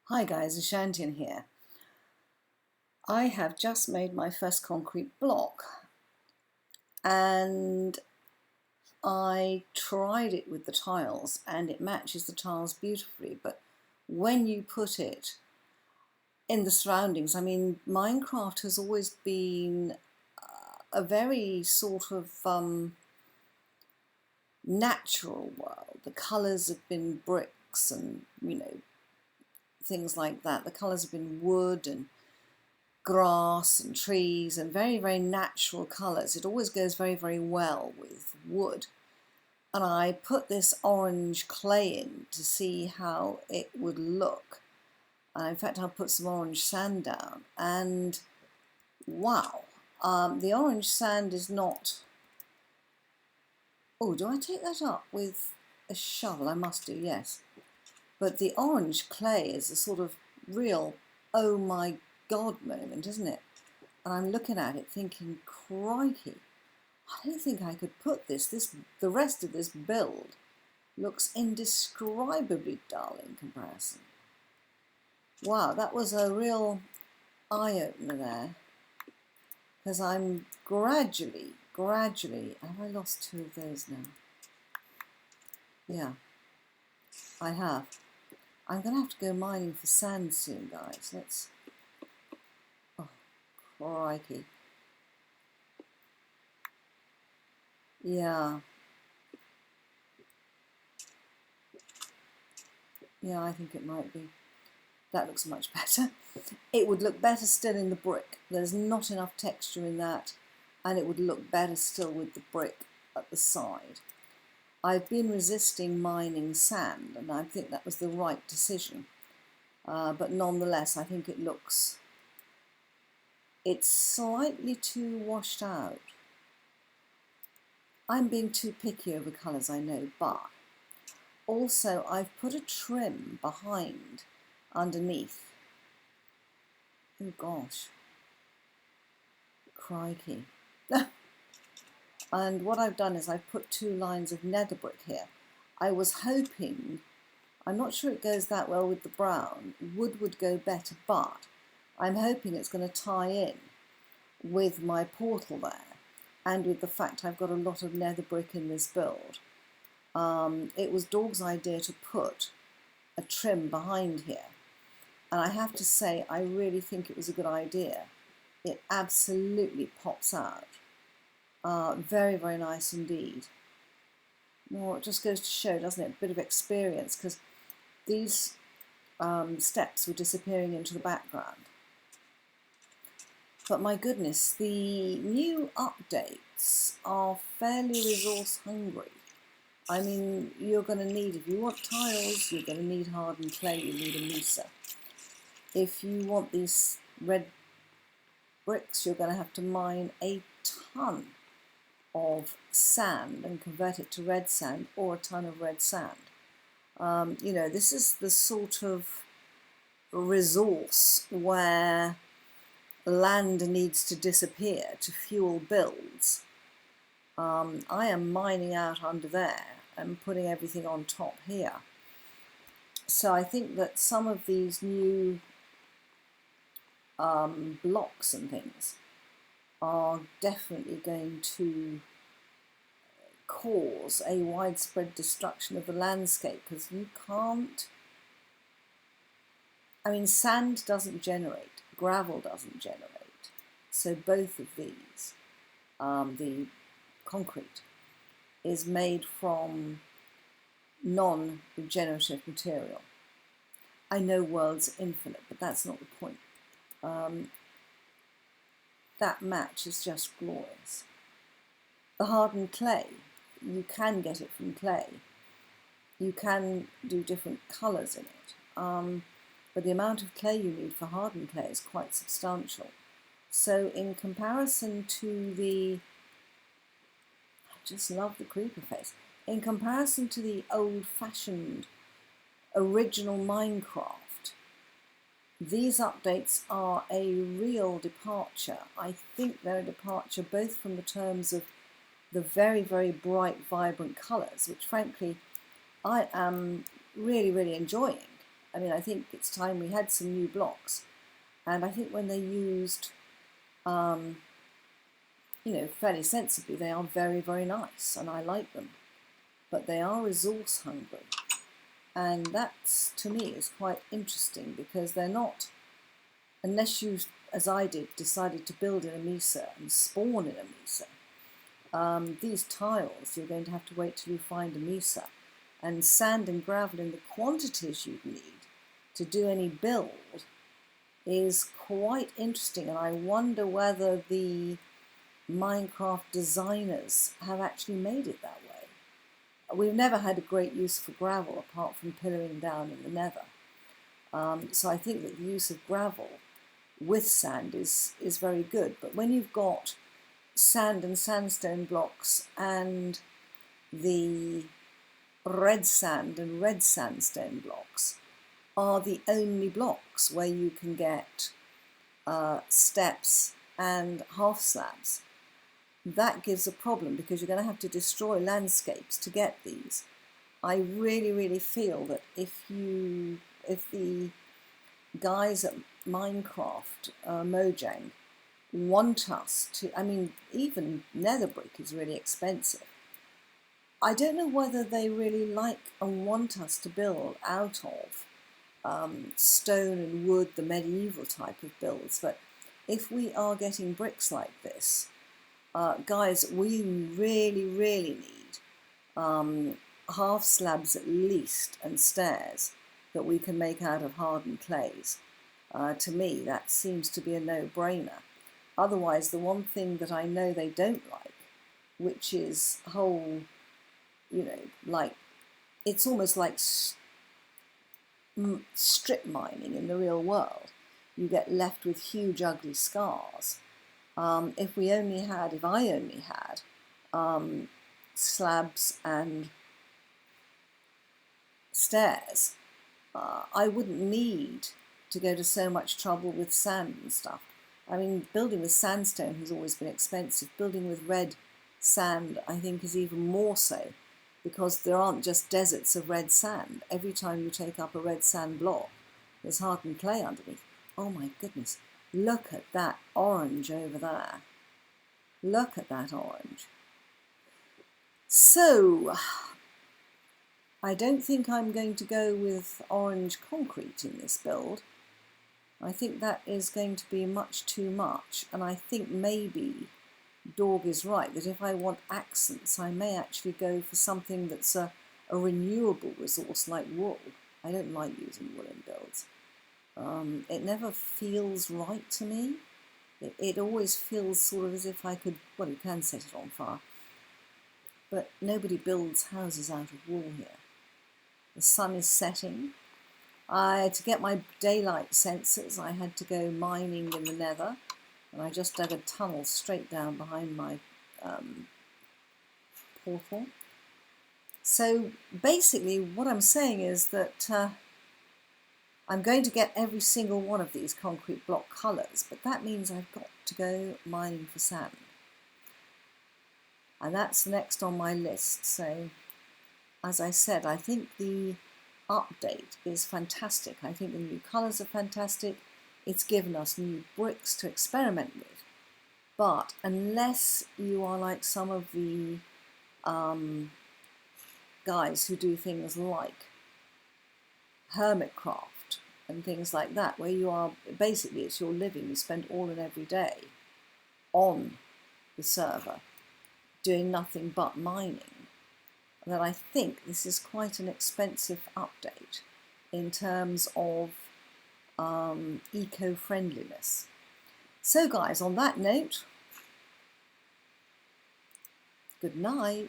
Hi guys, Ashantin here. I have just made my first concrete block and I tried it with the tiles and it matches the tiles beautifully, but when you put it in the surroundings, Minecraft has always been a very sort of natural world. The colours have been bricks and, things like that. The colours have been wood and grass and trees and very, very natural colours. It always goes very, very well with wood. And I put this orange clay in to see how it would look. And in fact, I'll put some orange sand down. And wow, the orange sand is not... Oh, do I take that up with a shovel? I must do, yes. But the orange clay is a sort of real, oh my God moment, isn't it? And I'm looking at it thinking, crikey, I don't think I could put this. The rest of this build looks indescribably dull in comparison. Wow, that was a real eye-opener there. Because I'm gradually, have I lost two of those now? Yeah, I have. I'm going to have to go mining for sand soon, guys. Oh, crikey. Yeah. Yeah, I think it might be. That looks much better. It would look better still in the brick. There's not enough texture in that, and it would look better still with the brick at the side. I've been resisting mining sand, and I think that was the right decision. But nonetheless, I think it's slightly too washed out. I'm being too picky over colours, I know, but also I've put a trim behind, underneath. Oh gosh, crikey. And what I've done is I've put 2 lines of nether brick here. I was hoping, I'm not sure it goes that well with the brown, wood would go better, but I'm hoping it's going to tie in with my portal there and with the fact I've got a lot of nether brick in this build. It was Dog's idea to put a trim behind here, and I have to say I really think it was a good idea. It absolutely pops out. Very, very nice indeed. Well, it just goes to show, doesn't it, a bit of experience, because these steps were disappearing into the background. But my goodness, the new updates are fairly resource hungry. I mean, you're going to need, if you want tiles, you're going to need hardened clay, you need a mesa. If you want these red bricks, you're going to have to mine a ton of sand and convert it to red sand, or a ton of red sand. This is the sort of resource where land needs to disappear to fuel builds. I am mining out under there and putting everything on top here. So I think that some of these new blocks and things are definitely going to cause a widespread destruction of the landscape, because you can't, sand doesn't generate, gravel doesn't generate, so both of these, the concrete is made from non-regenerative material. I know world's infinite, but that's not the point. That match is just glorious. The hardened clay, you can get it from clay. You can do different colours in it, but the amount of clay you need for hardened clay is quite substantial. So in comparison to the, I just love the creeper face, in comparison to the old-fashioned original Minecraft, these updates are a real departure. I think they're a departure both from the terms of the very, very bright, vibrant colours, which frankly I am really, really enjoying. I mean, I think it's time we had some new blocks. And I think when they're used, you know, fairly sensibly, they are very, very nice, and I like them. But they are resource hungry. And that, to me, is quite interesting, because they're not, unless you, as I did, decided to build in a MESA and spawn in a MESA, these tiles, you're going to have to wait till you find a MESA. And sand and gravel in the quantities you'd need to do any build is quite interesting. And I wonder whether the Minecraft designers have actually made it that way. We've never had a great use for gravel apart from pillaring down in the nether. So I think that the use of gravel with sand is very good. But when you've got sand and sandstone blocks and the red sand and red sandstone blocks are the only blocks where you can get steps and half slabs, that gives a problem, because you're going to have to destroy landscapes to get these. I really, really feel that if the guys at Minecraft, Mojang, want us to, I mean, even nether brick is really expensive. I don't know whether they really like and want us to build out of stone and wood, the medieval type of builds, but if we are getting bricks like this, guys, we really, really need half slabs at least and stairs that we can make out of hardened clays. To me, that seems to be a no-brainer. Otherwise, the one thing that I know they don't like, which is whole, you know, like, it's almost like strip mining in the real world. You get left with huge, ugly scars. If I only had slabs and stairs, I wouldn't need to go to so much trouble with sand and stuff. I mean, building with sandstone has always been expensive. Building with red sand, I think, is even more so, because there aren't just deserts of red sand. Every time you take up a red sand block, there's hardened clay underneath. Oh my goodness. Look at that orange over there. Look at that orange. So, I don't think I'm going to go with orange concrete in this build. I think that is going to be much too much, and I think maybe Dorg is right, that if I want accents, I may actually go for something that's a renewable resource like wool. I don't like using wool in builds. It never feels right to me. It always feels sort of as if I could, well, you can set it on fire, but nobody builds houses out of wool here. The sun is setting. To get my daylight sensors, I had to go mining in the nether, and I just dug a tunnel straight down behind my portal. So basically what I'm saying is that I'm going to get every single one of these concrete block colours, but that means I've got to go mining for sand. And that's next on my list. So, as I said, I think the update is fantastic. I think the new colours are fantastic. It's given us new bricks to experiment with. But unless you are like some of the guys who do things like Hermitcraft and things like that, where you are, basically it's your living, you spend all and every day on the server doing nothing but mining, then I think this is quite an expensive update in terms of eco-friendliness. So guys, on that note, good night.